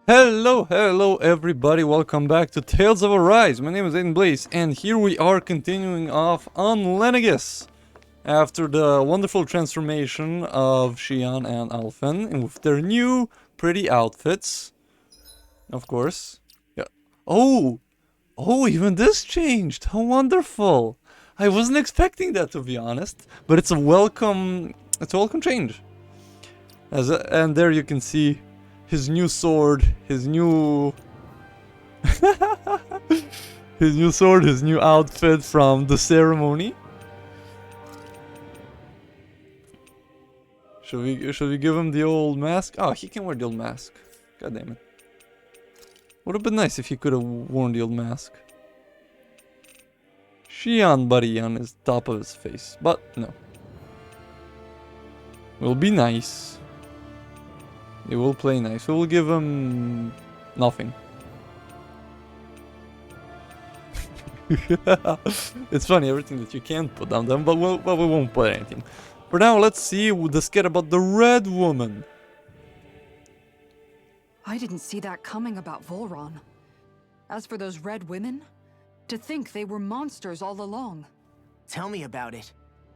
Hello everybody, welcome back to Tales of Arise. My name is Aiden Blaze, and here we are continuing off on Lenegis. After the wonderful transformation of Shion and Alphen, and with their new pretty outfits. Of course. Yeah. Oh, even this changed. How wonderful. I wasn't expecting that, to be honest, but it's a welcome change. And there you can see his new sword, his new his new outfit from the ceremony. Should we give him the old mask? Oh, he can wear the old mask. God damn it. Would have been nice if he could have worn the old mask. Shion buddy on his top of his face, but no. Will be nice. He will play nice. We will give him nothing. It's funny, everything that you can't put on them, but we won't put anything. For now, let's see the skit about the Red Woman. I didn't see that coming about Volron. As for those red women, to think they were monsters all along. Tell me about it.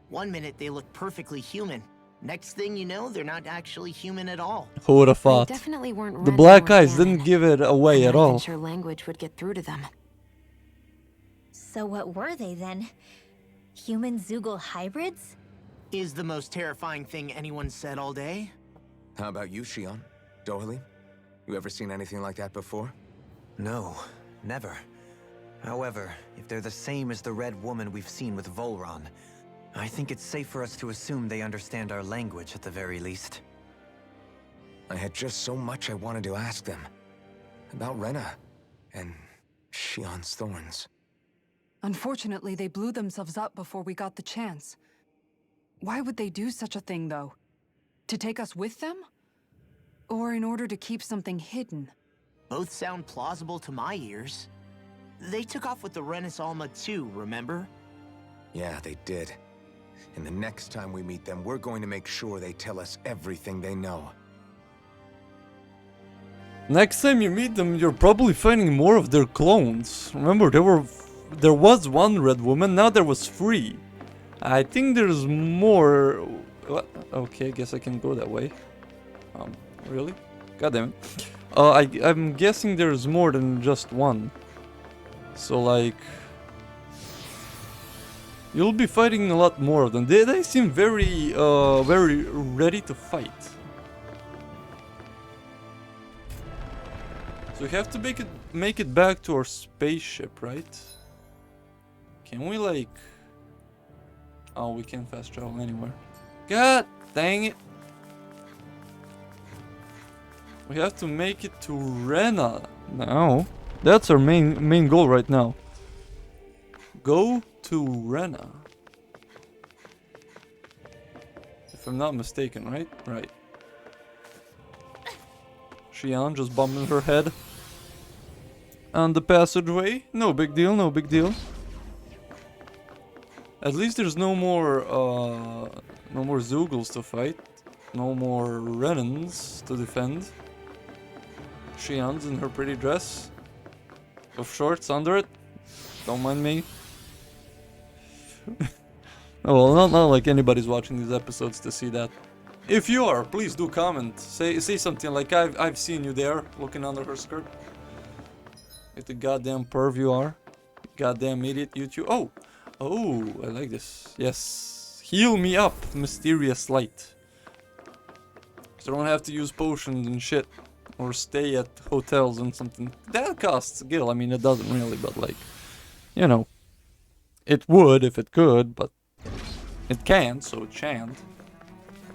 One minute they look perfectly human. Next thing you know, they're not actually human at all. Who would have thought? They definitely weren't The red black or eyes organic. didn't give it away I'm at not even all. sure language would get through to them. So what were they then? Human Zoogle hybrids? Is the most terrifying thing anyone said all day? How about you, Shion? Dohalim? You ever seen anything like that before? No, never. However, if they're the same as the Red Woman we've seen with Volron, I think it's safe for us to assume they understand our language at the very least. I had just so much I wanted to ask them. About Rena and Shion's thorns. Unfortunately, they blew themselves up before we got the chance. Why would they do such a thing, though? To take us with them? Or in order to keep something hidden? Both sound plausible to my ears. They took off with the Renans Alma too, remember? Yeah, they did. And the next time we meet them, we're going to make sure they tell us everything they know. Next time you meet them, you're probably finding more of their clones. Remember, there was one Red Woman, now there was 3. I think there's more. What? Okay, I guess I can go that way. Really? God damn it. I'm guessing there's more than just one. So like, you'll be fighting a lot more of them. They seem very ready to fight. So we have to make it back to our spaceship, right? Can we like? Oh, we can't fast travel anywhere. God dang it! We have to make it to Rena now. That's our main goal right now. Go to Rena. If I'm not mistaken, right? Right. Shion just bumping her head on the passageway. No big deal, no big deal. At least there's no more Zoogles to fight. No more Renans to defend. Shion's in her pretty dress. With shorts under it. Don't mind me. Oh, well, not like anybody's watching these episodes to see that. If you are, please do comment. Say something like I've seen you there, looking under her skirt. Like the goddamn perv you are. Goddamn idiot YouTube. Oh, I like this. Yes. Heal me up, mysterious light. So I don't have to use potions and shit. Or stay at hotels and something. That costs skill. I mean, it doesn't really, but like, you know. It would if it could, but it can't, so it shan't.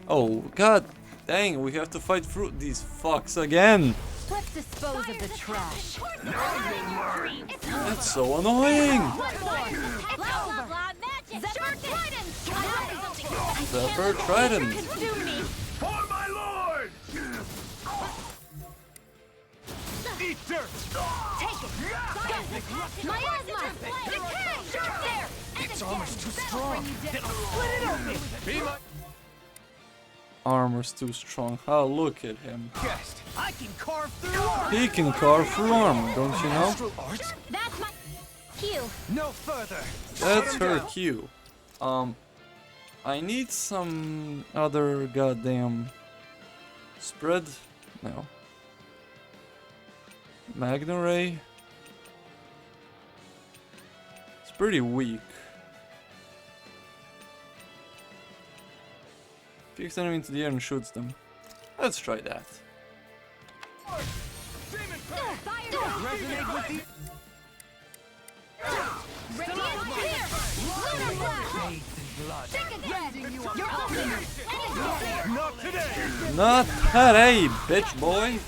Oh, god dang, we have to fight through these fucks again. Let's dispose of the trash. That's so annoying. Zephyr Trident. For my lord! Eat dirt! Take it. Miasma. Decay. There. Its armor's too strong. It'll split it open! Be my... armor's too strong. Oh, look at him. I can carve through. He can carve through armor, don't you know? That's my cue. No further. That's her cue. I need some other goddamn spread. No. Magna Ray. It's pretty weak. Kicks enemy into the air and shoots them. Let's try that. Resonate with the. Not today. Not today, bitch boy.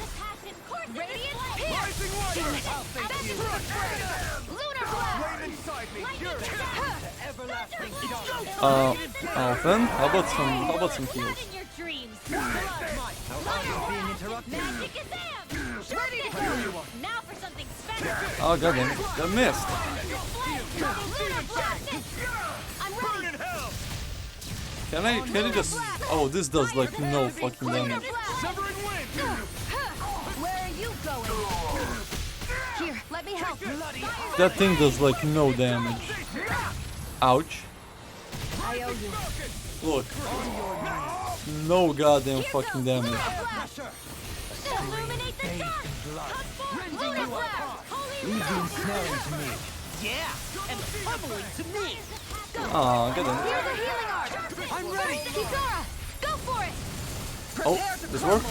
Alphen, how about some heals? Now for something special. Oh goddamn, that missed. Can I just? Oh, this does like no fucking damage. Where are you going? Here, let me help. That thing does like no damage. Ouch. I owe you. Look. No goddamn fucking damage. Illuminate the dark. Lunar blast. Holy Snaring to me. Yeah, and pummeling to me. Aw, get in. Here's the healing art. I'm ready. Kisara, go for it. Oh, this worked?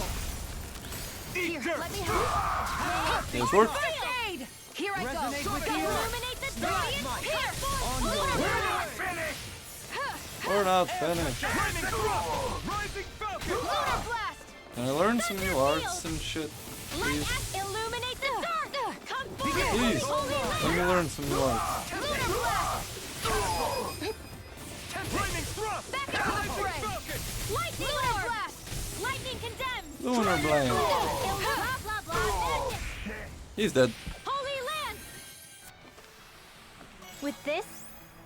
Here, let me help. This worked? First aid. Here I go. Resonate with you. Illuminate the dark. Here. Lunar blast. We're not finished. Rising falcon. Lunar blast. Can I learn some new arts and shit? Please? Illuminate the dark. Come forward. Please, Holy let me learn some new arts. Lunar blast. Lightning thrust. Back into the fray. Lightning blast. Lightning condemns. Lunar Blade. Blah, blah, blah. He's dead. Holy land. With this,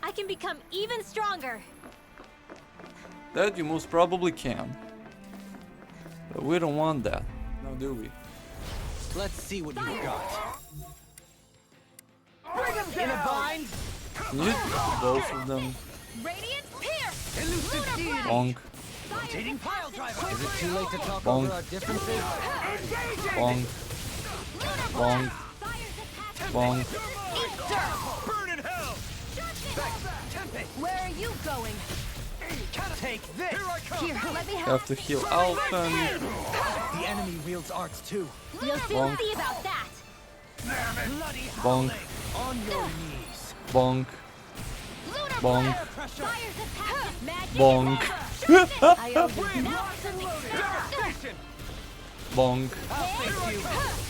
I can become even stronger. That you most probably can. But we don't want that. No, do we? Let's see what you've got. In a bind. Can you both of them? Radiant pierce. Elusive deity. Bonk, Rotating pile driver. Is it too late to talk Bonk. over our differences? bonk, bonk, bonk. Burn in hell. Where are you going? Take this. Here I come. Here, let me help. Have to heal Alphen. The enemy wields arts too. We'll soon Bonk. see about that. Bloody Bonk, on your knees. bonk, Lunar bonk, blast. Fires of passion. Magic bonk, I owe you. Now for something special. bonk.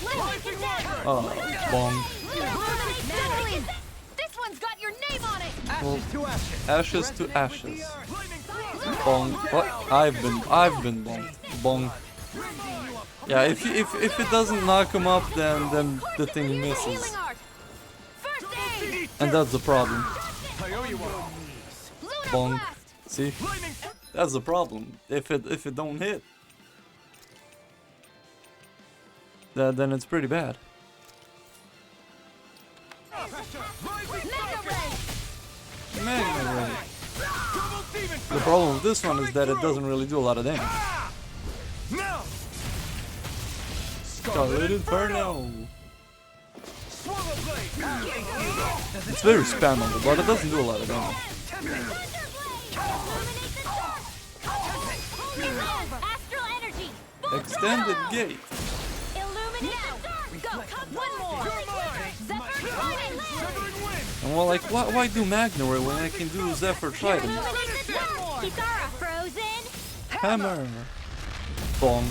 Lightning condemns. Oh, bonk. Illuminate the This one's got your name on it. Ashes to ashes. Ashes to ashes. Lightning Bonk. What? I've been bonked. Bonk. Yeah, if it doesn't knock him up, then the thing misses, Healing art. First aid. and that's the problem. I owe you one. Lunar Bonk. blast. See, that's the problem. If it don't hit, then it's pretty bad. Mega ray. Magna Ray. The problem with this one is that it doesn't really do a lot of damage. Now. Scarlet Inferno. Swallow blade. It's very spammable, but it doesn't do a lot of damage. Illuminate the dark. Holy land. Astral energy. Extended gate. Illuminate the dark. Go. Come one more. Zephyr Trident. And well, like, why do Magna Ray when I can do Zephyr Trident? Illuminate the dark. Kisara frozen. Hammer. Bonk.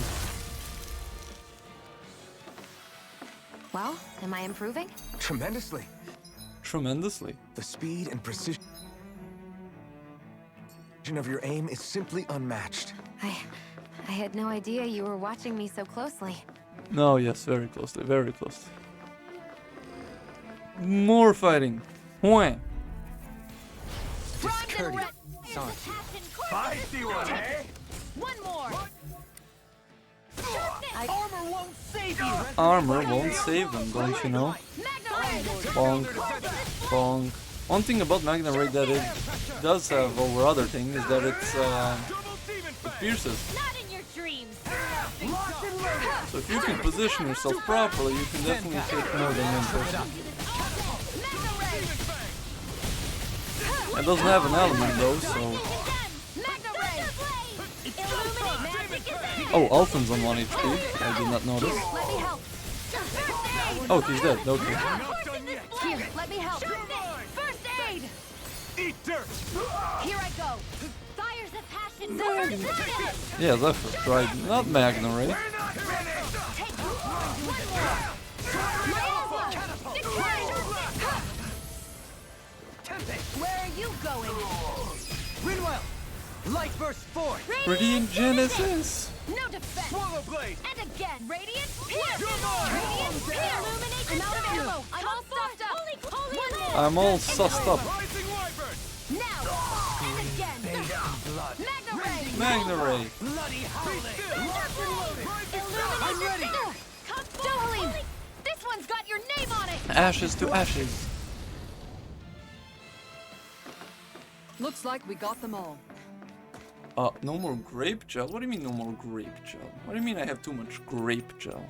Well, am I improving? Tremendously. Tremendously. The speed and precision of your aim is simply unmatched. I had no idea you were watching me so closely. No, yes, very closely, very closely. More fighting. Wham. Discourteous. Sorry. Feisty one, eh? One more. Armor won't save you. Armor won't save them, don't you know? Magna Ray. Bonk. Bonk. One thing about Magna Ray that it does have over other things is that it pierces. Not in your dreams. So if you can position yourself properly, you can definitely hit more than one person. Magna Ray. It doesn't have an element though, so... Magna Ray. Illuminate magic is in. Oh, Alphen's on 1 HP. I did not notice. Let me help. First aid. Oh, he's dead. Okay. Here, let me help. First aid. Eat dirt. Here I go. Fires of passion. Zephyr. Yeah, Zephyr, right. Not Magna Ray. Where are you going? Rinwell. Light burst forth. Radiant Genesis! No defense. Swallow blade. And again. Radiant Pierce. Radiant Pierce. Illuminate. I'm out of ammo. I'm all stuffed up. One more. I'm all sussed up. Rising wyvern. Now. And again. Magna Ray. Magna Ray. Bloody howling. I'm ready. Dohalim. This one's got your name on it. Ashes to ashes. Looks like we got them all. No more grape gel? What do you mean no more grape gel? What do you mean I have too much grape gel?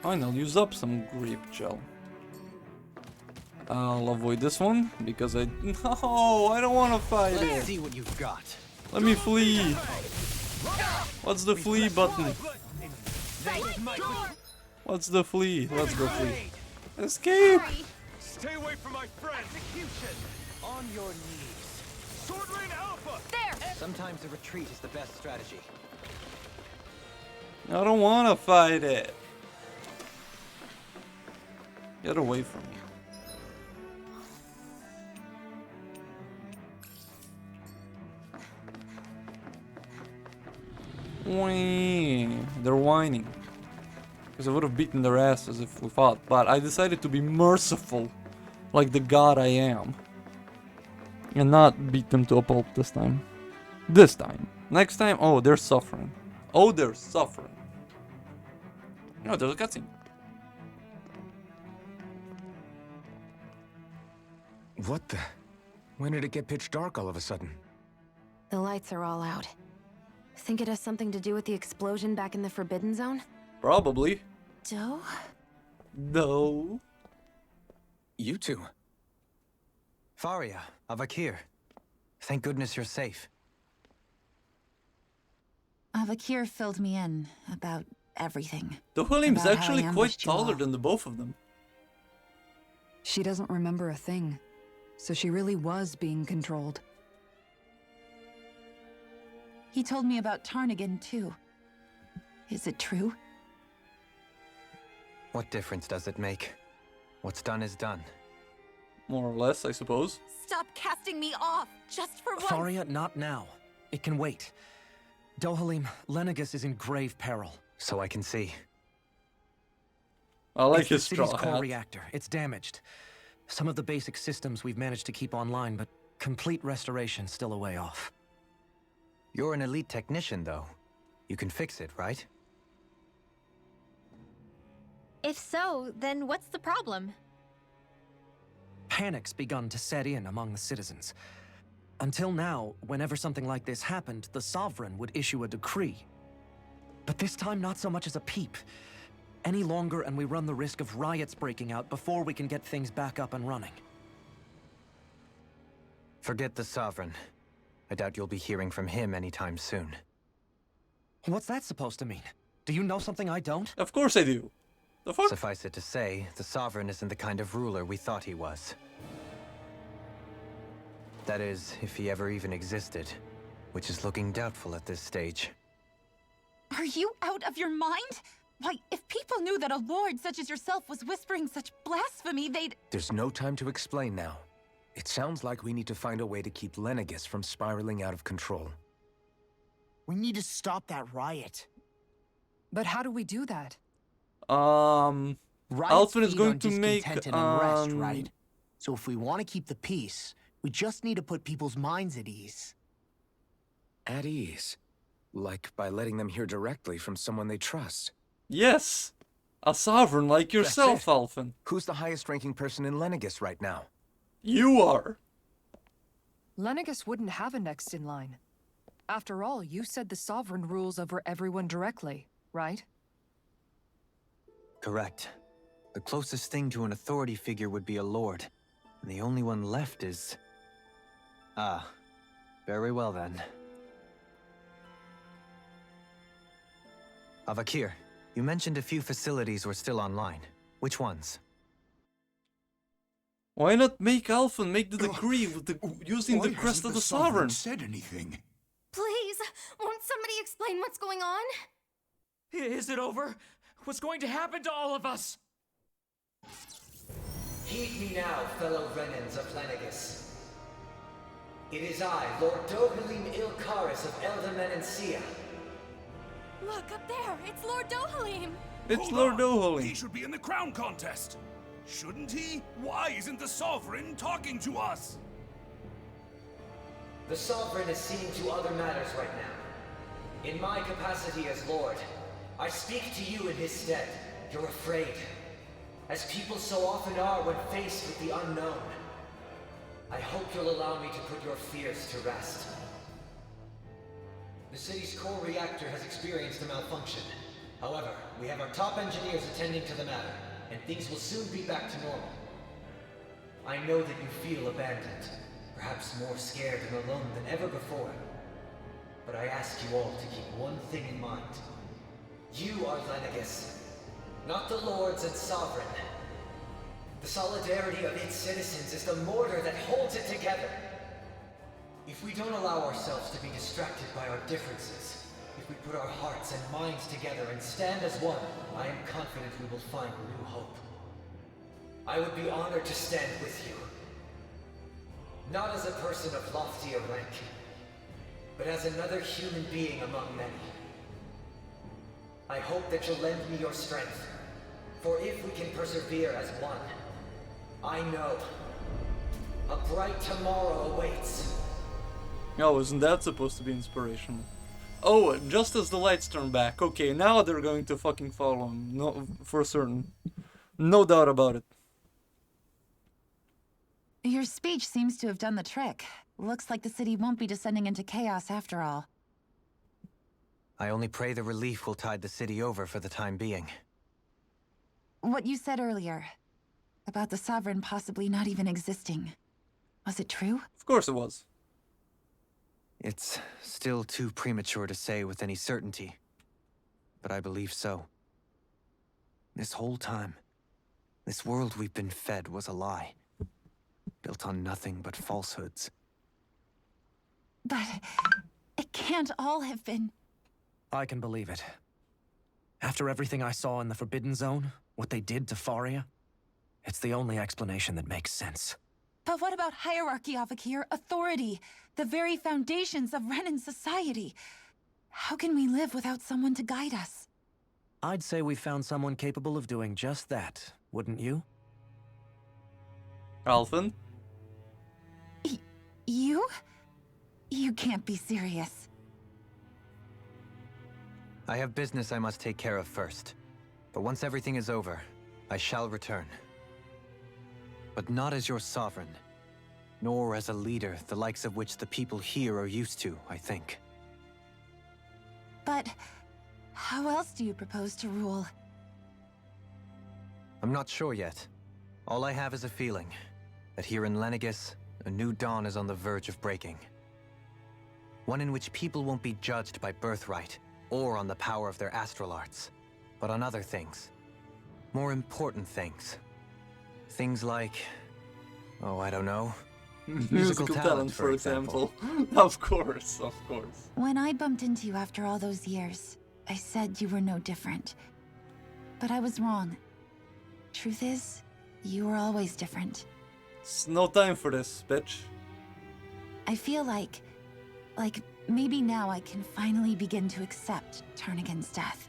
Fine, I'll use up some grape gel. I'll avoid this one, because I... No, I don't want to fight Let's it. see what you've got. Let me flee. What's the flee button? What's the flee? Let's go flee. Escape! Stay away from my friend. Execution. On your knees. Sword Rain Alpha. There. Sometimes a retreat is the best strategy. I don't want to fight it. Get away from me. They're whining. Because I would have beaten their asses if we fought. But I decided to be merciful. Like the god I am. And not beat them to a pulp this time. This time. Next time, oh, they're suffering. Oh, they're suffering. No, there's a cutscene. What the? When did it get pitch dark all of a sudden? The lights are all out. Think it has something to do with the explosion back in the Forbidden Zone? Probably. Doe? No. You two. Faria, Avakir. Thank goodness you're safe. Avakir filled me in about everything. The William's About how actually I quite ambushed you taller all. than the both of them. She doesn't remember a thing. So she really was being controlled. He told me about Tarnigan, too. Is it true? What difference does it make? What's done is done. More or less, I suppose. Stop casting me off, just for once! Faria, not now. It can wait. Dohalim, Lenegus is in grave peril. So I can see. I like It's his the city's straw core hat. reactor. It's damaged. Some of the basic systems we've managed to keep online, but complete restoration still a way off. You're an elite technician, though. You can fix it, right? If so, then what's the problem? Panic's begun to set in among the citizens. Until now, whenever something like this happened, the Sovereign would issue a decree. But this time, not so much as a peep. Any longer, and we run the risk of riots breaking out before we can get things back up and running. Forget the Sovereign. I doubt you'll be hearing from him anytime soon. What's that supposed to mean? Do you know something I don't? Of course I do. The fuck? Suffice it to say, the Sovereign isn't the kind of ruler we thought he was. That is, if he ever even existed, which is looking doubtful at this stage. Are you out of your mind? Why, if people knew that a lord such as yourself was whispering such blasphemy, they'd... There's no time to explain now. It sounds like we need to find a way to keep Lenegus from spiraling out of control. We need to stop that riot. But how do we do that? Riots Alfred is feed going on to make, discontent and unrest, right? So if we want to keep the peace, We just need to put people's minds at ease. At ease? Like by letting them hear directly from someone they trust? Yes! A sovereign like yourself, That's it. Alphen. Who's the highest-ranking person in Lenegus right now? You are! Lenegus wouldn't have a next in line. After all, you said the Sovereign rules over everyone directly, right? Correct. The closest thing to an authority figure would be a lord. And the only one left is... Ah. Very well then. Avakir, you mentioned a few facilities were still online. Which ones? Why not make Alphen make the decree with the, using the crest of the Sovereign? Said anything? Please, won't somebody explain what's going on? Is it over? What's going to happen to all of us? Heed me now, fellow Renans of Lenegus. It is I, Lord Dohalim Ilkaris of Elda Menancia. Look, up there! It's Lord Dohalim! It's Lord Dohalim. He should be in the crown contest. Shouldn't he? Why isn't the Sovereign talking to us? The Sovereign is seeing to other matters right now. In my capacity as Lord, I speak to you in his stead. You're afraid. As people so often are when faced with the unknown. I hope you'll allow me to put your fears to rest. The city's core reactor has experienced a malfunction. However, we have our top engineers attending to the matter, and things will soon be back to normal. I know that you feel abandoned, perhaps more scared and alone than ever before. But I ask you all to keep one thing in mind. You are Lenegus, not the Lords and Sovereign. The solidarity of its citizens is the mortar that holds it together. If we don't allow ourselves to be distracted by our differences, if we put our hearts and minds together and stand as one, I am confident we will find new hope. I would be honored to stand with you. Not as a person of loftier rank, but as another human being among many. I hope that you'll lend me your strength, for if we can persevere as one, I know a bright tomorrow awaits. Oh, isn't that supposed to be inspirational? Oh, just as the lights turn back. Okay, now they're going to fucking follow him. No, for certain. No doubt about it. Your speech seems to have done the trick. Looks like the city won't be descending into chaos after all. I only pray the relief will tide the city over for the time being. What you said earlier, about the Sovereign possibly not even existing, was it true? Of course it was. It's still too premature to say with any certainty, but I believe so. This whole time, this world we've been fed was a lie, built on nothing but falsehoods. But it can't all have been... I can believe it. After everything I saw in the Forbidden Zone, what they did to Faria, it's the only explanation that makes sense. But what about hierarchy, Avakir? Authority? The very foundations of Renan society? How can we live without someone to guide us? I'd say we found someone capable of doing just that, wouldn't you? Alphen? You? You can't be serious. I have business I must take care of first. But once everything is over, I shall return. But not as your sovereign, nor as a leader the likes of which the people here are used to, I think. But how else do you propose to rule? I'm not sure yet. All I have is a feeling that here in Lenegus, a new dawn is on the verge of breaking. One in which people won't be judged by birthright or on the power of their astral arts, but on other things. More important things. Things like, oh, I don't know. Musical talent, for example. Of course, of course. When I bumped into you after all those years, I said you were no different. But I was wrong. Truth is, you were always different. It's no time for this, bitch. I feel like maybe now I can finally begin to accept Tarnigan's death.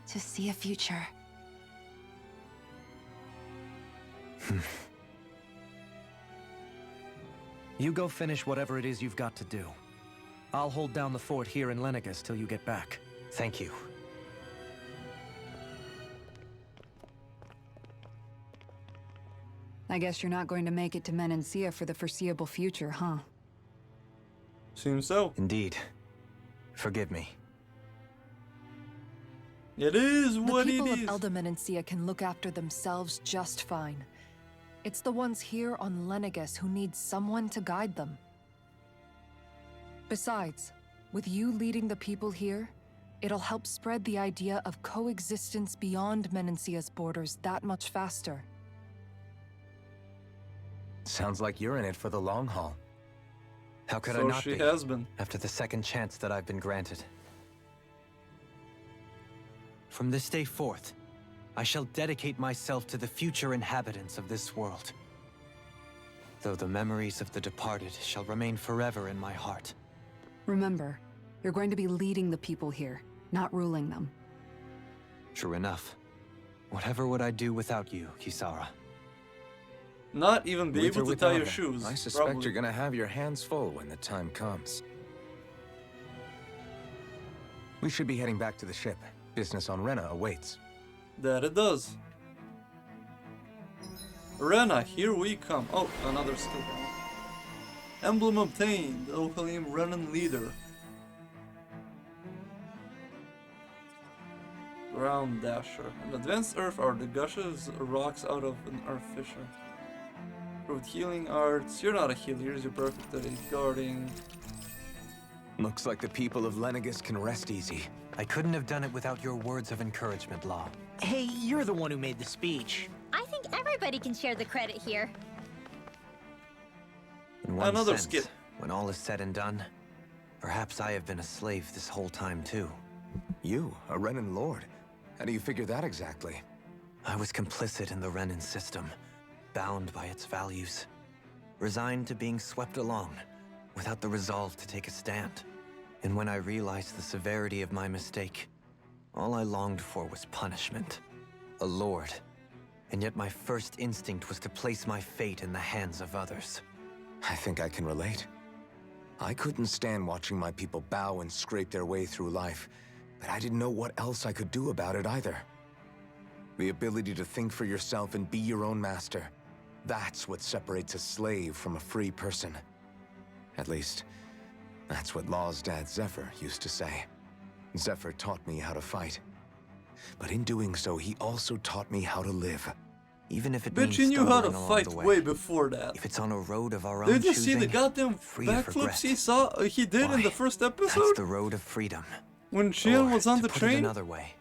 To see a future. You go finish whatever it is you've got to do. I'll hold down the fort here in Lenegis till you get back. Thank you. I guess you're not going to make it to Menancia for the foreseeable future, huh? Seems so. Indeed. Forgive me. It is what it The is. people of Elda Menancia can look after themselves just fine. It's the ones here on Lenegis who need someone to guide them. Besides, with you leading the people here, it'll help spread the idea of coexistence beyond Menancia's borders that much faster. Sounds like you're in it for the long haul. How could I So not she be, has been. after the second chance that I've been granted? From this day forth, I shall dedicate myself to the future inhabitants of this world. Though the memories of the departed shall remain forever in my heart. Remember, you're going to be leading the people here, not ruling them. True enough. Whatever would I do without you, Kisara? Not even be With or able to tie without your them, shoes. I suspect probably. you're gonna have your hands full when the time comes. We should be heading back to the ship. Business on Rena awaits. That it does. Rena, here we come. Oh, another skill. Emblem obtained. Ohalim Renan leader. Ground dasher. An advanced earth art that gushes rocks out of an earth fissure. Proved healing arts. You're not a healer, you're perfect at guarding. Looks like the people of Lenegis can rest easy. I couldn't have done it without your words of encouragement, Law. Hey, you're the one who made the speech. I think everybody can share the credit here. In one Another sense, skip. when all is said and done, perhaps I have been a slave this whole time too. You, a Renan lord? How do you figure that exactly? I was complicit in the Renan system, bound by its values, resigned to being swept along, without the resolve to take a stand. And when I realized the severity of my mistake, all I longed for was punishment. A lord. And yet my first instinct was to place my fate in the hands of others. I think I can relate. I couldn't stand watching my people bow and scrape their way through life, but I didn't know what else I could do about it either. The ability to think for yourself and be your own master, that's what separates a slave from a free person. At least, that's what Law's dad Zephyr used to say. Zephyr taught me how to fight. But in doing so, he also taught me how to live. Even if it Bet means you knew how to stumbling along fight the way. way before that. If it's on a road of our own Did you see the choosing, goddamn free of regret. backflips he did in the first episode? That's the road of freedom. When Xian Or, was on to the put it train? another way,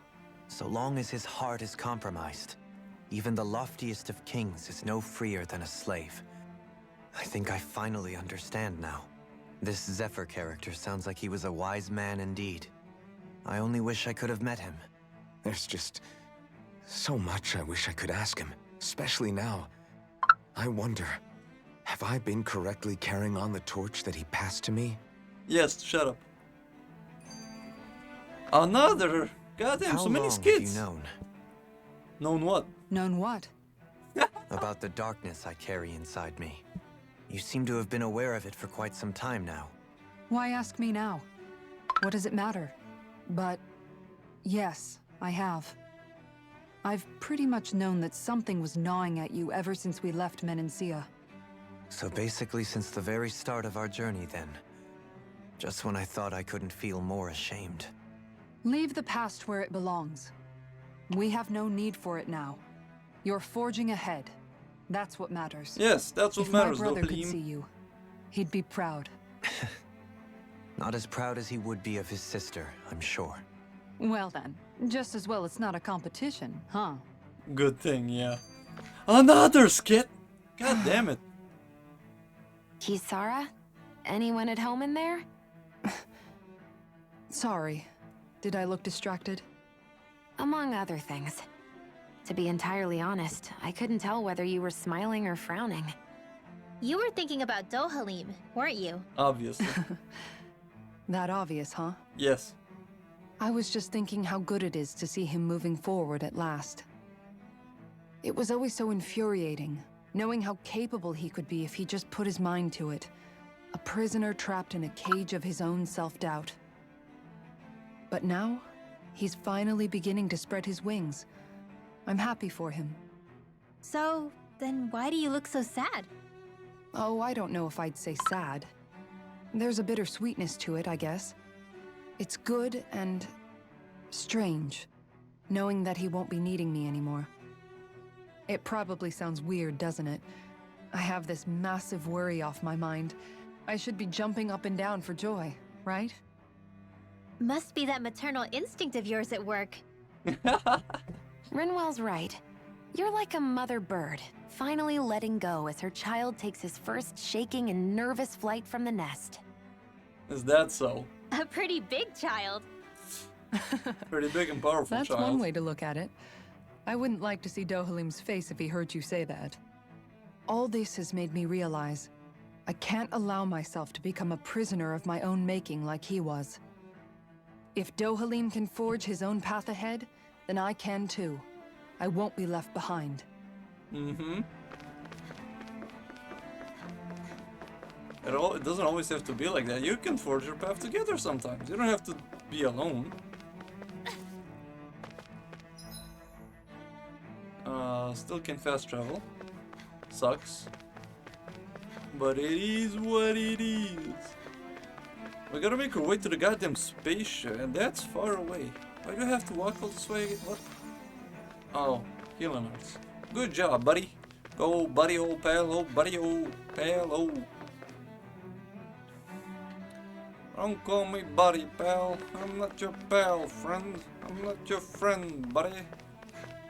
so long as his heart is compromised, even the loftiest of kings is no freer than a slave. I think I finally understand now. This Zephyr character sounds like he was a wise man indeed. I only wish I could have met him. There's just so much I wish I could ask him, especially now. I wonder, have I been correctly carrying on the torch that he passed to me? Yes, shut up. Another! Goddamn, so many How long skits! have you known? Known what? Known what? About the darkness I carry inside me. You seem to have been aware of it for quite some time now. Why ask me now? What does it matter? But yes, I have. I've pretty much known that something was gnawing at you ever since we left Menancia. So basically since the very start of our journey then. Just when I thought I couldn't feel more ashamed. Leave the past where it belongs. We have no need for it now. You're forging ahead. That's what matters. Yes, that's what if matters, my brother could Dohalim. see you, he'd be proud. Not as proud as he would be of his sister, I'm sure. Well then, just as well it's not a competition, huh? Good thing, yeah. Another skit! God damn it. Kisara? Anyone at home in there? Sorry. Did I look distracted? Among other things. To be entirely honest, I couldn't tell whether you were smiling or frowning. You were thinking about Dohalim, weren't you? Obviously. That obvious, huh? Yes. I was just thinking how good it is to see him moving forward at last. It was always so infuriating, knowing how capable he could be if he just put his mind to it. A prisoner trapped in a cage of his own self-doubt. But now, he's finally beginning to spread his wings. I'm happy for him. So, then why do you look so sad? Oh, I don't know if I'd say sad. There's a bittersweetness to it, I guess. It's good and strange, knowing that he won't be needing me anymore. It probably sounds weird, doesn't it? I have this massive worry off my mind. I should be jumping up and down for joy, right? Must be that maternal instinct of yours at work. Rinwell's right. You're like a mother bird, finally letting go as her child takes his first shaking and nervous flight from the nest. Is that so? A pretty big child. Pretty big and powerful That's child. one way to look at it. I wouldn't like to see Dohalim's face if he heard you say that. All this has made me realize I can't allow myself to become a prisoner of my own making like he was. If Dohalim can forge his own path ahead, then I can too. I won't be left behind. Mm-hmm. It doesn't always have to be like that. You can forge your path together sometimes. You don't have to be alone. Still can fast travel. Sucks. But it is what it is. We gotta make our way to the goddamn spaceship, and that's far away. Why do I have to walk all this way? What? Oh, healing arts. Good job, buddy. Go, buddy, old pal, oh, buddy, old pal, oh. Don't call me buddy, pal. I'm not your pal, friend. I'm not your friend, buddy.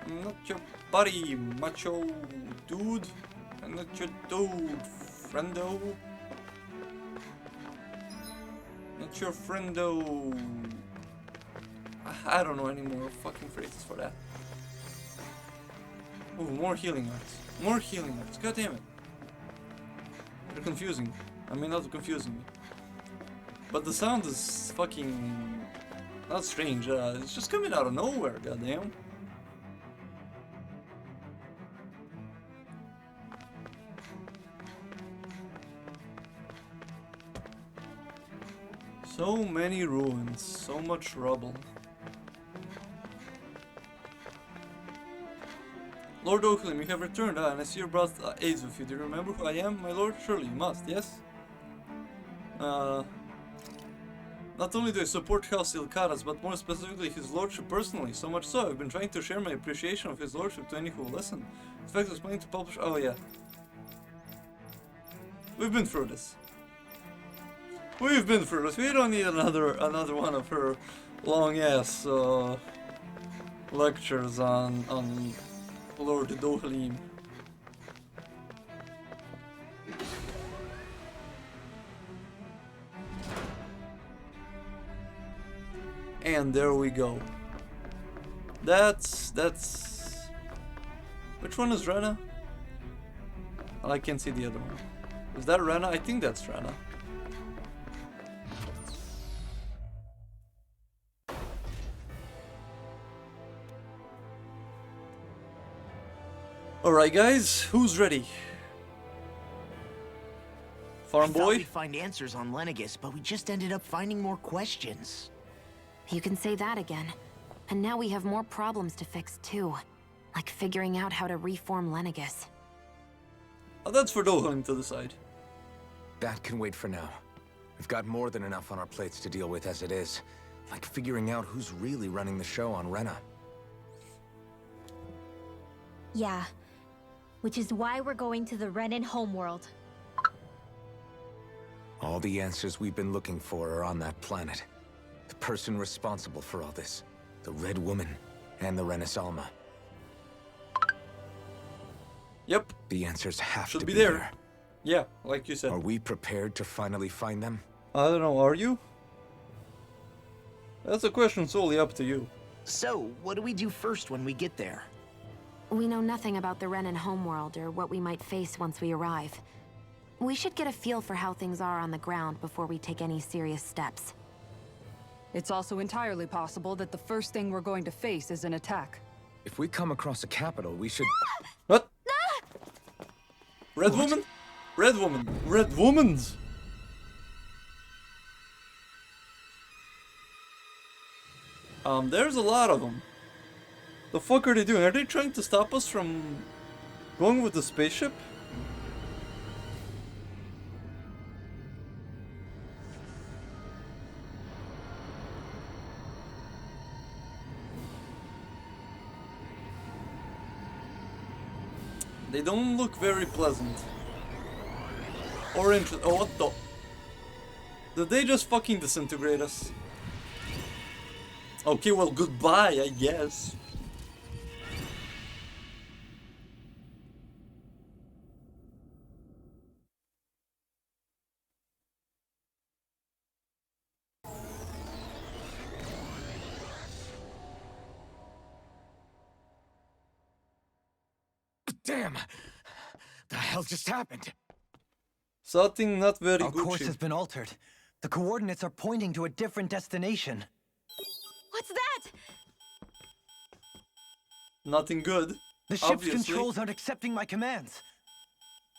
I'm not your buddy, macho dude. I'm not your dude, friendo. Not your friendo. I don't know any more fucking phrases for that. Oh, more healing arts. More healing arts. God damn it. They're confusing. I mean, not confusing me. But the sound is fucking... not strange. It's just coming out of nowhere, goddamn. So many ruins, so much rubble. Lord Oakland, you have returned, and I see you brought aids with you. Do you remember who I am, my lord? Surely you must, yes? Not only do I support House Ilkaras, but more specifically his lordship personally, so much so I've been trying to share my appreciation of his lordship to any who will listen. In fact, I was planning to publish... oh yeah. We've been through this. We've been through this. We don't need another one of her long-ass lectures on Lord Dohalim. And there we go. That's... which one is Rena? Oh, I can't see the other one. Is that Rena? I think that's Rena. Alright guys, who's ready? Farm I thought boy? we'd find answers on Lenegis, but we just ended up finding more questions. You can say that again. And now we have more problems to fix too. Like figuring out how to reform Lenegis. Oh, that's for Dohalim to decide. That can wait for now. We've got more than enough on our plates to deal with as it is. Like figuring out who's really running the show on Rena. Yeah. Which is why we're going to the Renan homeworld. All the answers we've been looking for are on that planet. The person responsible for all this. The Red Woman and the Renasalma. Yep. The answers have Should to be be there. there. Yeah, like you said. Are we prepared to finally find them? I don't know, are you? That's a question solely up to you. So, what do we do first when we get there? We know nothing about the Renan homeworld or what we might face once we arrive. We should get a feel for how things are on the ground before we take any serious steps. It's also entirely possible that the first thing we're going to face is an attack. If we come across a capital, we should... What? Red Woman? Red Woman. Red Womans! There's a lot of them. The fuck are they doing? Are they trying to stop us from going with the spaceship? They don't look very pleasant. Or interesting. Oh, what the? Did they just fucking disintegrate us? Okay, well, goodbye, I guess. Damn! The hell just happened? Something not very good. Our course has been altered. The coordinates are pointing to a different destination. What's that? Nothing good. The ship's obviously. controls aren't accepting my commands.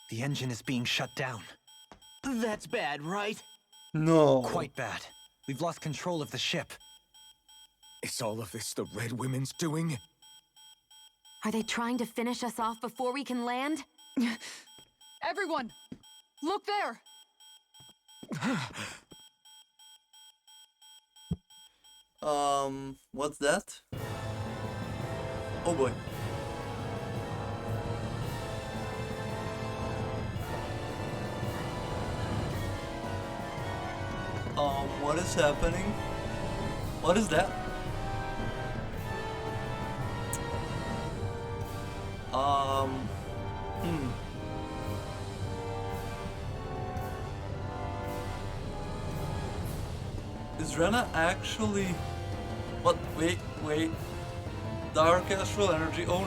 The engine is being shut down. That's bad, right? No. Quite bad. We've lost control of the ship. Is all of this the Red Women's doing? Are they trying to finish us off before we can land? Everyone! Look there! What's that? Oh boy. What is happening? What is that? Is Rena actually... What? Wait. Dark astral energy, oh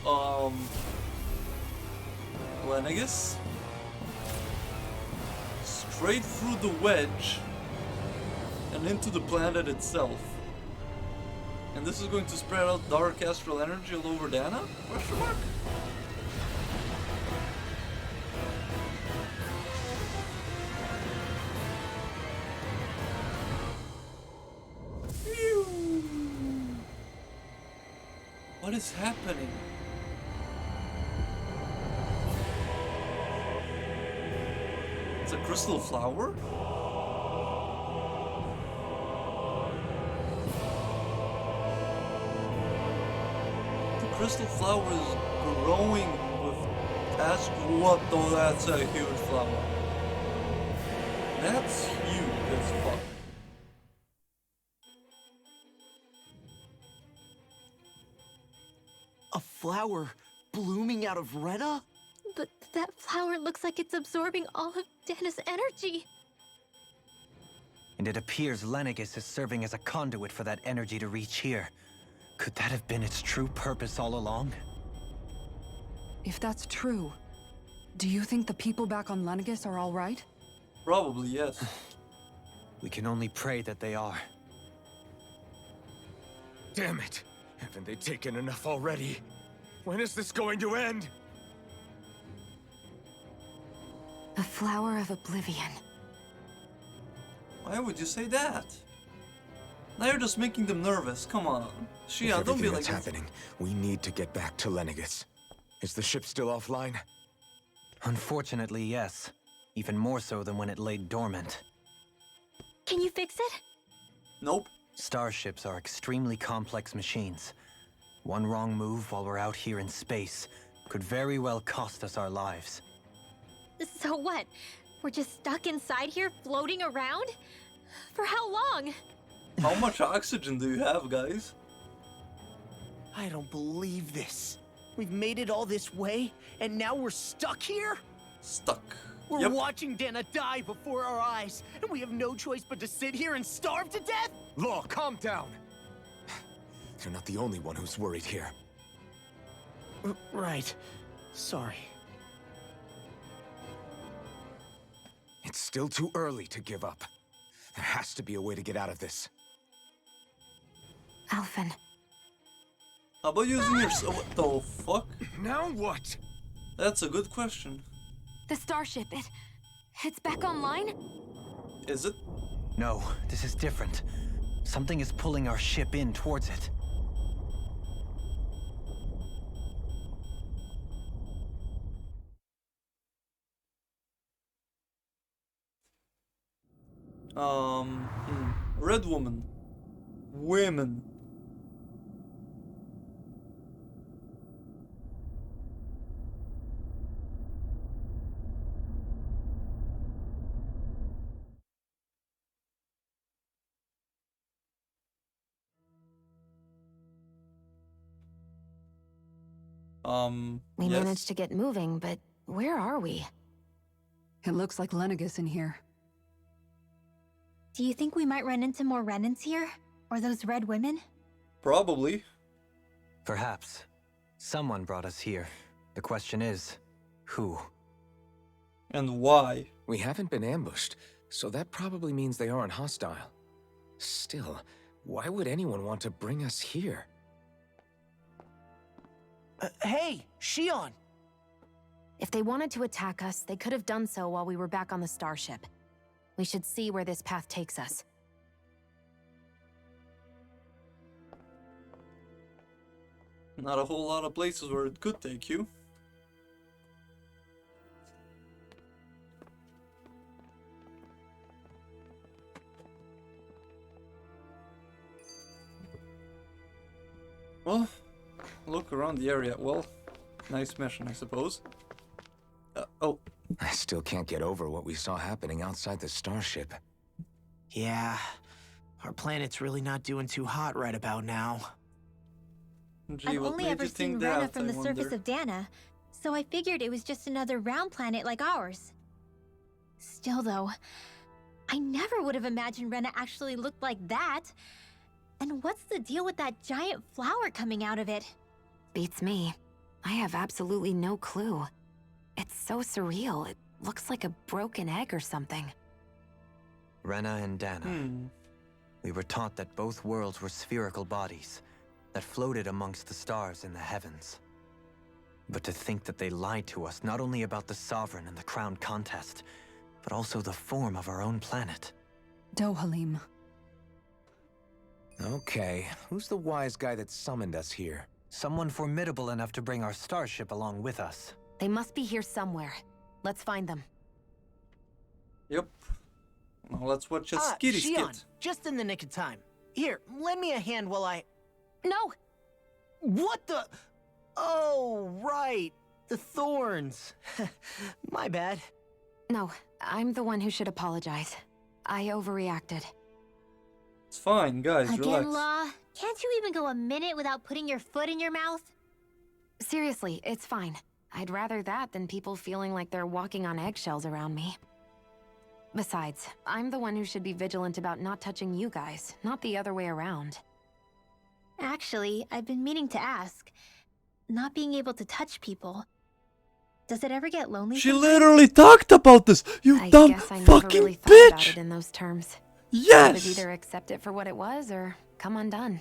no. Lenegis? Straight through the wedge and into the planet itself. And this is going to spread out dark astral energy all over Dana? Question mark? What is happening? It's a crystal flower? The crystal flower is growing with astral. What though? That's a huge flower. That's huge as fuck. A flower blooming out of Rena? But that flower looks like it's absorbing all of Dana's energy. And it appears Lenegis is serving as a conduit for that energy to reach here. Could that have been its true purpose all along? If that's true, do you think the people back on Lenegis are all right? Probably, yes. We can only pray that they are. Damn it! Haven't they taken enough already? When is this going to end? The flower of oblivion. Why would you say that? Now you're just making them nervous. Come on. Shia, don't be like that's happening, we need to get back to Lenegis. Is the ship still offline? Unfortunately, yes. Even more so than when it lay dormant. Can you fix it? Nope. Starships are extremely complex machines. One wrong move while we're out here in space could very well cost us our lives. So what? We're just stuck inside here, floating around? For how long? How much oxygen do you have, guys? I don't believe this. We've made it all this way, and now we're stuck here? Stuck. We're watching Dana die before our eyes, and we have no choice but to sit here and starve to death? Law, calm down! You're not the only one who's worried here. Right. Sorry. It's still too early to give up. There has to be a way to get out of this. Alphen. How about using your... What the fuck? Now what? That's a good question. The starship, it's back online? Is it? No, this is different. Something is pulling our ship in towards it. Red woman. Women. We yes. managed to get moving, but where are we? It looks like Lenegis in here. Do you think we might run into more Renans here? Or those red women? Probably. Perhaps. Someone brought us here. The question is, who? And why? We haven't been ambushed, so that probably means they aren't hostile. Still, why would anyone want to bring us here? Hey, Shion! If they wanted to attack us, they could have done so while we were back on the starship. We should see where this path takes us. Not a whole lot of places where it could take you. Well, look around the area. Well, nice mission, I suppose. Oh. I still can't get over what we saw happening outside the starship. Yeah, our planet's really not doing too hot right about now. Gee, I've what only made ever you think seen that, Rena from I the surface wonder? of Dana, so I figured it was just another round planet like ours. Still though, I never would have imagined Rena actually looked like that. And what's the deal with that giant flower coming out of it? Beats me. I have absolutely no clue. It's so surreal. It looks like a broken egg or something. Rena and Dana. We were taught that both worlds were spherical bodies that floated amongst the stars in the heavens. But to think that they lied to us not only about the Sovereign and the Crown contest, but also the form of our own planet. Dohalim. Okay, who's the wise guy that summoned us here? Someone formidable enough to bring our starship along with us. They must be here somewhere. Let's find them. Yep. Now let's watch a skitty Shion, skit. just in the nick of time. Here, lend me a hand while I... No! What the... Oh, right. The thorns. My bad. No, I'm the one who should apologize. I overreacted. It's fine, guys, Again, relax. Law? Can't you even go a minute without putting your foot in your mouth? Seriously, it's fine. I'd rather that than people feeling like they're walking on eggshells around me. Besides, I'm the one who should be vigilant about not touching you guys, not the other way around. Actually, I've been meaning to ask. Not being able to touch people. Does it ever get lonely? She literally talked about this, you I dumb guess I never fucking really thought about bitch! it in those terms. Yes! I would either accept it for what it was or come undone.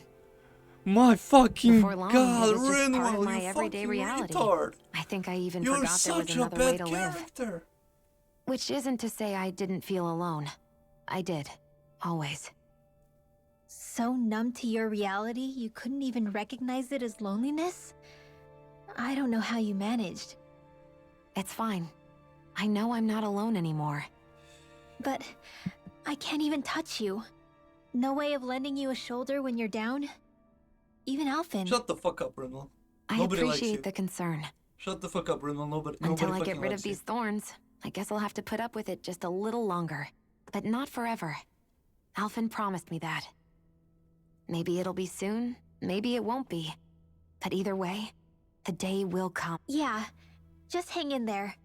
My fucking Before long, god, it was just part of Renwell, my you everyday fucking reality. retard! I think I even You're forgot there was such a another way bad to live. character! Which isn't to say I didn't feel alone. I did. Always. So numb to your reality, you couldn't even recognize it as loneliness? I don't know how you managed. It's fine. I know I'm not alone anymore. But I can't even touch you. No way of lending you a shoulder when you're down? Even Alphen. Shut the fuck up, Renwell. I Nobody likes you. appreciate the concern. Shut the fuck up, Renwell. Nobody Until I get fucking rid likes of you. these thorns, I guess I'll have to put up with it just a little longer. But not forever. Alphen promised me that. Maybe it'll be soon, maybe it won't be. But either way, the day will come. Yeah, just hang in there.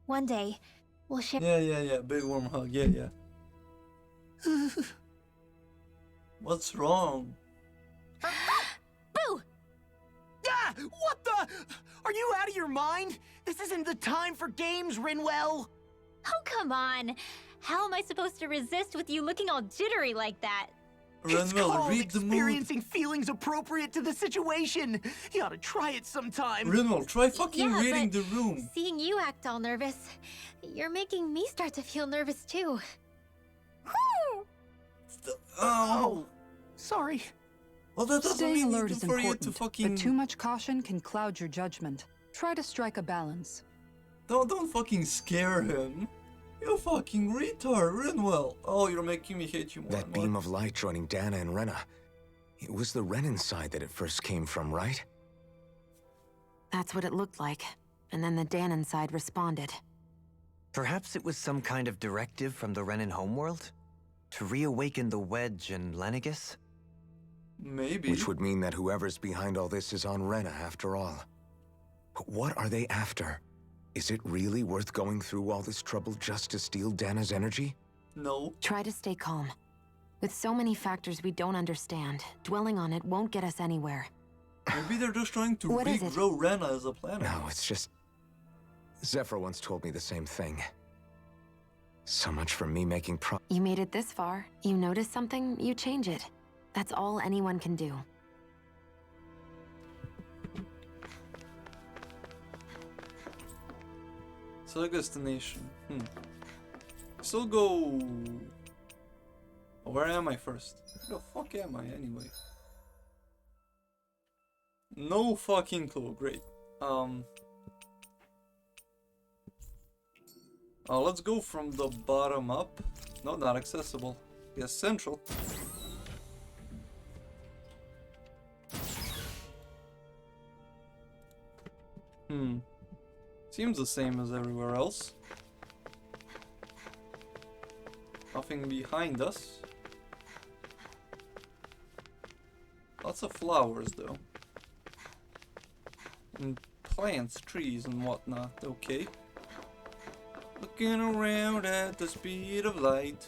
One day, we'll share. Yeah. Big warm hug. Yeah. What's wrong? Boo! Ah! What the? Are you out of your mind? This isn't the time for games, Renwell! Oh, come on. How am I supposed to resist with you looking all jittery like that? It's Renwell, called read the mood. experiencing feelings appropriate to the situation. You ought to try it sometime. Renwell, try fucking Yeah, reading but the room. Seeing you act all nervous, you're making me start to feel nervous too. Oh. Sorry. Well, that doesn't Staying mean alert is for you important, to fucking... but too much caution can cloud your judgment. Try to strike a balance. Don't fucking scare him. You fucking retard, Renwell. Oh, you're making me hate you more. That beam of light joining Dana and Rena. It was the Renans side that it first came from, right? That's what it looked like. And then the Danon side responded. Perhaps it was some kind of directive from the Renan homeworld? To reawaken the Wedge and Lenegis? Maybe. Which would mean that whoever's behind all this is on Rena after all. But what are they after? Is it really worth going through all this trouble just to steal Dana's energy? No. Try to stay calm. With so many factors we don't understand, dwelling on it won't get us anywhere. Maybe they're just trying to What is it? regrow Rena as a planet. No, it's just... Zephyr once told me the same thing. So much for me making You made it this far. You notice something, you change it. That's all anyone can do. Select destination. Still go... Where am I first? Where the fuck am I anyway? No fucking clue. Great. Let's go from the bottom up. No, not accessible. Yes, central. Seems the same as everywhere else. Nothing behind us. Lots of flowers though. And plants, trees and whatnot. Okay. Looking around at the speed of light.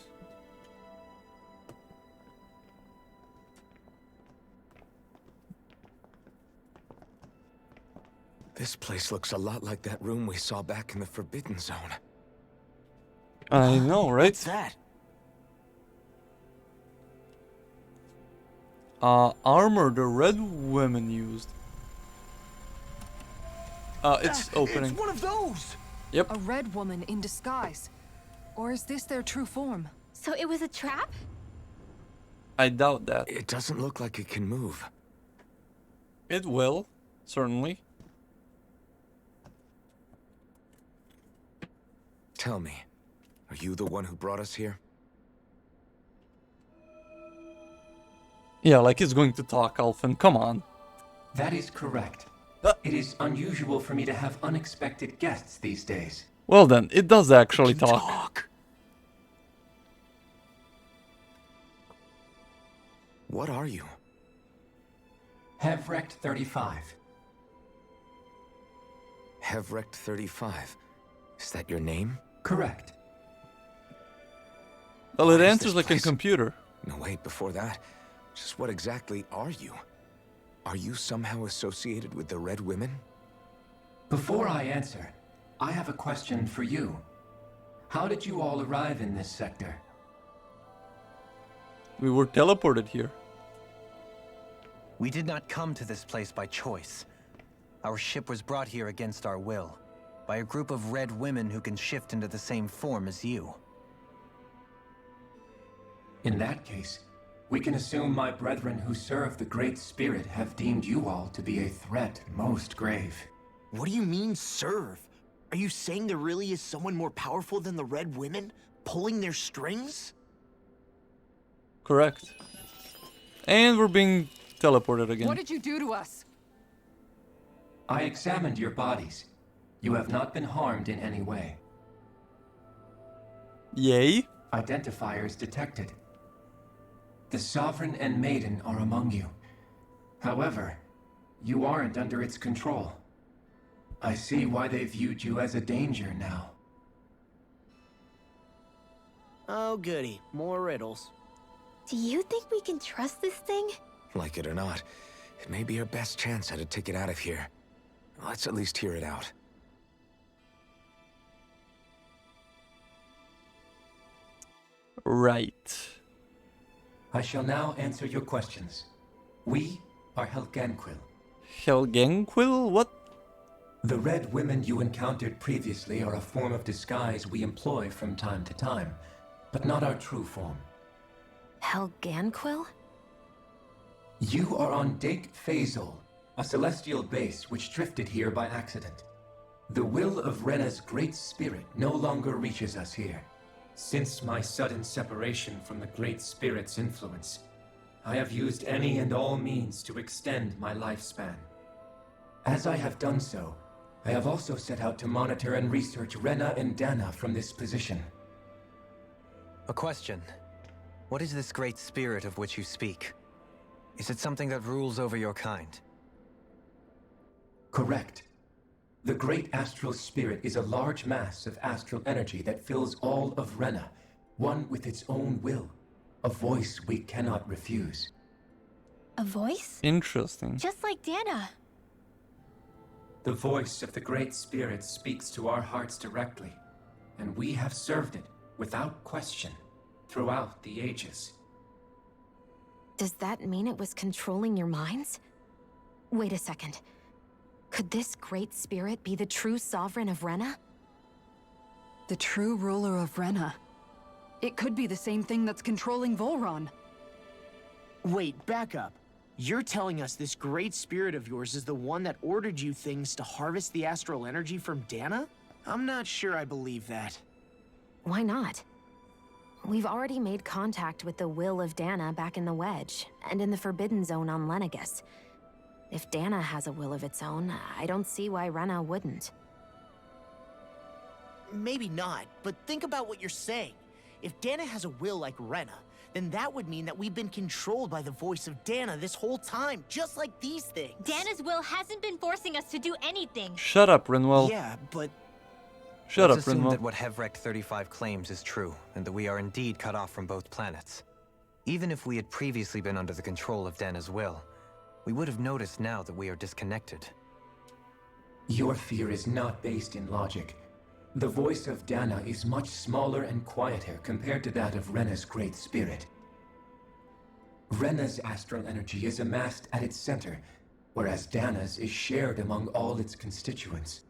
This place looks a lot like that room we saw back in the Forbidden Zone. I know, right? What's that? Armor the red women used. It's opening. It's one of those! Yep. A red woman in disguise. Or is this their true form? So it was a trap? I doubt that. It doesn't look like it can move. It will, certainly. Tell me, are you the one who brought us here? Yeah, like he's going to talk, Alphen. Come on. That is correct. It is unusual for me to have unexpected guests these days. Well then, it does actually talk. What are you? Hevrekt-35. Hevrekt-35. Is that your name? Correct. Well, it What is answers this like a place? computer. No, wait, before that. Just what exactly are you? Are you somehow associated with the Red Women? Before I answer, I have a question for you. How did you all arrive in this sector? We were teleported here. We did not come to this place by choice. Our ship was brought here against our will, by a group of red women who can shift into the same form as you. In that case, we can assume my brethren who serve the Great Spirit have deemed you all to be a threat most grave. What do you mean, serve? Are you saying there really is someone more powerful than the Red Women, pulling their strings? Correct. And we're being teleported again. What did you do to us? I examined your bodies. You have not been harmed in any way. Yay. Identifiers detected. The Sovereign and Maiden are among you. However, you aren't under its control. I see why they viewed you as a danger now. Oh, goody. More riddles. Do you think we can trust this thing? Like it or not, it may be our best chance at a ticket out of here. Let's at least hear it out. Right. I shall now answer your questions. We are Helgenquil. Helgenquil? What? The red women you encountered previously are a form of disguise we employ from time to time, but not our true form. Helgenquil? You are on Dake Phasol, a celestial base which drifted here by accident. The will of Rena's great spirit no longer reaches us here. Since my sudden separation from the Great Spirit's influence, I have used any and all means to extend my lifespan. As I have done so, I have also set out to monitor and research Rena and Dana from this position. A question. What is this great spirit of which you speak? Is it something that rules over your kind? Correct. The Great Astral Spirit is a large mass of astral energy that fills all of Rena, one with its own will, a voice we cannot refuse. A voice? Interesting. Just like Dana. The voice of the Great Spirit speaks to our hearts directly, and we have served it without question throughout the ages. Does that mean it was controlling your minds? Wait a second. Could this great spirit be the true sovereign of Rena? The true ruler of Rena. It could be the same thing that's controlling Volron. Wait, back up. You're telling us this great spirit of yours is the one that ordered you things to harvest the astral energy from Dana? I'm not sure I believe that. Why not? We've already made contact with the will of Dana back in the Wedge, and in the Forbidden Zone on Lenegis. If Dana has a will of its own, I don't see why Rena wouldn't. Maybe not, but think about what you're saying. If Dana has a will like Rena, then that would mean that we've been controlled by the voice of Dana this whole time, just like these things. Dana's will hasn't been forcing us to do anything. Shut up, Renwell. Yeah, but... Shut Let's up, assume Renwell. that what Hevrekt-35 claims is true, and that we are indeed cut off from both planets. Even if we had previously been under the control of Dana's will, we would have noticed now that we are disconnected. Your fear is not based in logic. The voice of Dana is much smaller and quieter compared to that of Rena's great spirit. Rena's astral energy is amassed at its center, whereas Dana's is shared among all its constituents.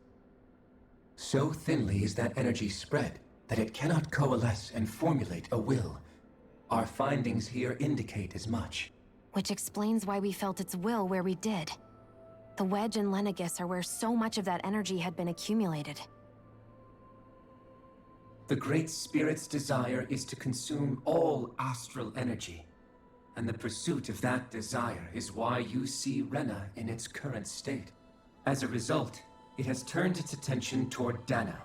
So thinly is that energy spread that it cannot coalesce and formulate a will. Our findings here indicate as much. Which explains why we felt its will where we did. The Wedge and Lenegis are where so much of that energy had been accumulated. The Great Spirit's desire is to consume all astral energy, and the pursuit of that desire is why you see Rena in its current state. As a result, it has turned its attention toward Dana.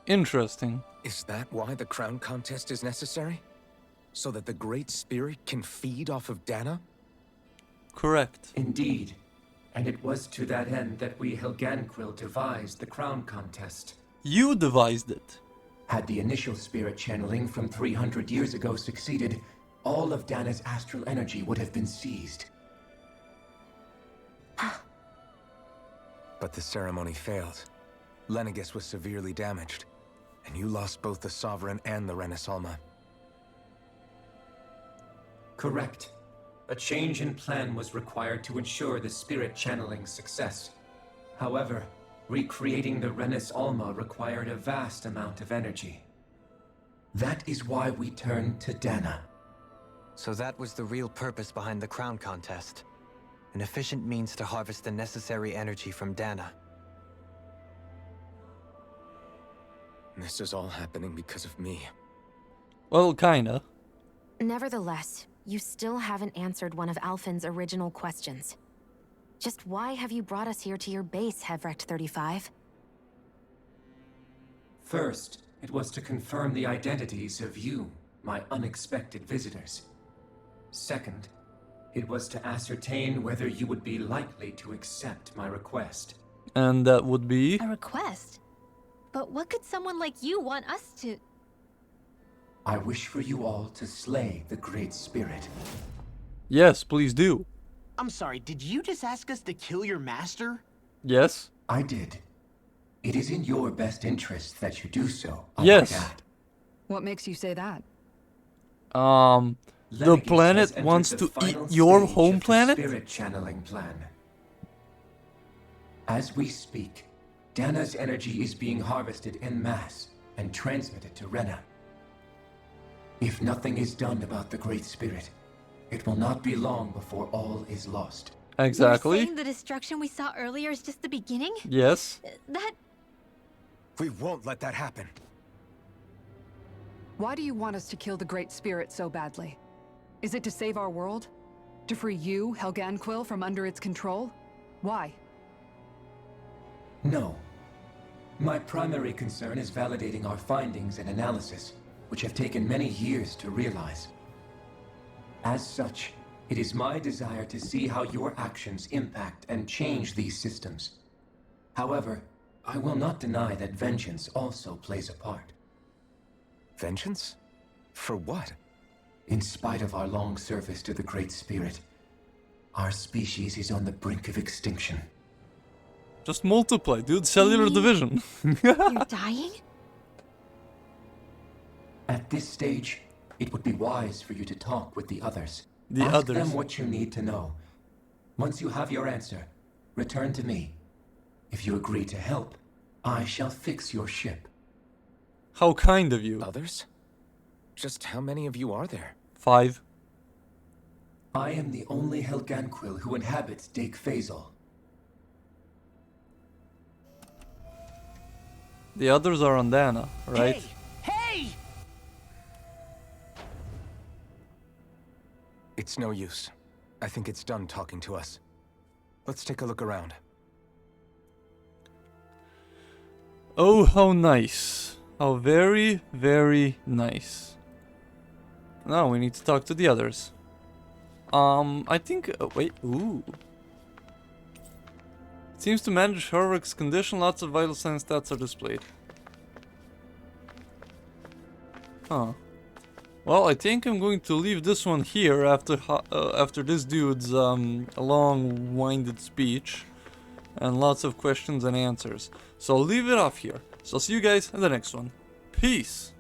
Interesting. Is that why the crown contest is necessary? So that the Great Spirit can feed off of Dana? Correct. Indeed. And it was to that end that we Helganquil devised the crown contest. You devised it. Had the initial spirit channeling from 300 years ago succeeded, all of Dana's astral energy would have been seized. But the ceremony failed. Lenegis was severely damaged, and you lost both the Sovereign and the Renasalma. Correct. A change in plan was required to ensure the spirit channeling's success. However, recreating the Renis Alma required a vast amount of energy. That is why we turned to Dana. So that was the real purpose behind the crown contest. An efficient means to harvest the necessary energy from Dana. This is all happening because of me. Well, kinda. Nevertheless, you still haven't answered one of Alphen's original questions. Just why have you brought us here to your base, Hevrekt-35? First, it was to confirm the identities of you, my unexpected visitors. Second, it was to ascertain whether you would be likely to accept my request. And that would be? A request? But what could someone like you want us to... I wish for you all to slay the Great Spirit. Yes, please do. I'm sorry, did you just ask us to kill your master? Yes. I did. It is in your best interest that you do so. Yes. What makes you say that? The planet wants to eat your home planet? Spirit channeling plan. As we speak, Dana's energy is being harvested en masse and transmitted to Rena. If nothing is done about the Great Spirit, it will not be long before all is lost. Exactly. You're saying the destruction we saw earlier is just the beginning? Yes. That... We won't let that happen. Why do you want us to kill the Great Spirit so badly? Is it to save our world? To free you, Helganquil, from under its control? Why? No. My primary concern is validating our findings and analysis, which have taken many years to realize. As such, it is my desire to see how your actions impact and change these systems. However, I will not deny that vengeance also plays a part. Vengeance? For what? In spite of our long service to the Great Spirit, our species is on the brink of extinction. Just multiply, dude. Cellular division. You're dying? At this stage, it would be wise for you to talk with the others. The Ask others. them what you need to know. Once you have your answer, return to me. If you agree to help, I shall fix your ship. How kind of you. Others? Just how many of you are there? 5. I am the only Helganquil who inhabits Dake Phasal. The others are on Dana, right? Hey! It's no use. I think it's done talking to us. Let's take a look around. Oh, how nice. How very, very nice. Now we need to talk to the others. I think... wait, ooh. It seems to manage Hervrek's condition. Lots of vital sign stats are displayed. Huh. Well, I think I'm going to leave this one here after this dude's long-winded speech and lots of questions and answers. So I'll leave it off here. So I'll see you guys in the next one. Peace!